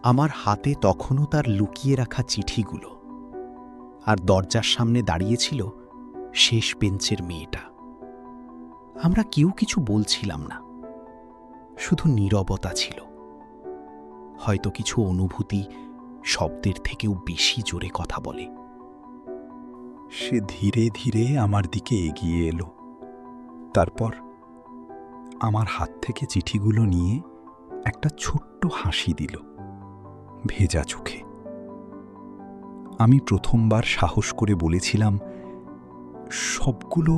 আমার হাতে তখনও তার লুকিয়ে রাখা চিঠিগুলো, আর দরজার সামনে দাঁড়িয়েছিল শেষ বেঞ্চের মেয়েটা। আমরা কেউ কিছু বলছিলাম না, শুধু নীরবতা ছিল। হয়তো কিছু অনুভূতি শব্দের থেকেও বেশি জোরে কথা বলে। সে ধীরে ধীরে আমার দিকে এগিয়ে এলো। তারপর আমার হাত থেকে চিঠিগুলো নিয়ে একটা ছোট্ট হাসি দিল, ভেজা চোখে। আমি প্রথমবার সাহস করে বলেছিলাম, সবগুলো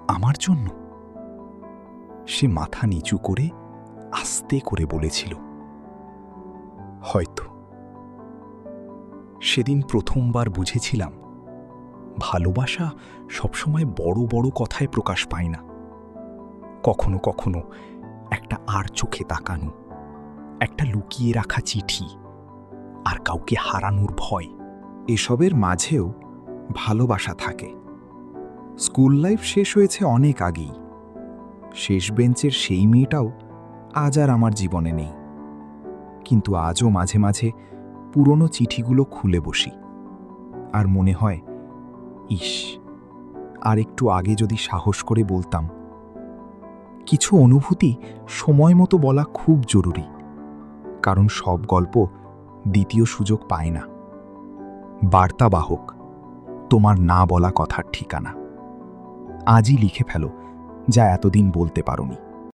আমার জন্য। সে মাথা নিচু করে আস্তে করে বলেছিল, হয়তো। সেদিন প্রথমবার বুঝেছিলাম, ভালোবাসা সবসময় বড় বড় কথায় প্রকাশ পায় না। কখনো কখনো একটা আর চোখে তাকানো, একটা লুকিয়ে রাখা চিঠি, আর কাউকে হারানোর ভয়, এসবের মাঝেও ভালোবাসা থাকে। স্কুল লাইফ শেষ হয়েছে অনেক আগেই। শেষ বেঞ্চের সেই মেয়েটাও আজ আর আমার জীবনে নেই। কিন্তু আজও মাঝে মাঝে পুরনো চিঠিগুলো খুলে বসি, আর মনে হয়, ইস, আর একটু আগে যদি সাহস করে বলতাম। কিছু অনুভূতি সময় মতো বলা খুব জরুরি, কারণ সব গল্প দ্বিতীয় সুযোগ পায় না। বার্তাবাহক, তোমার না বলা কথার ঠিকানা। আজই লিখে ফেলো যা এতদিন বলতে পারোনি।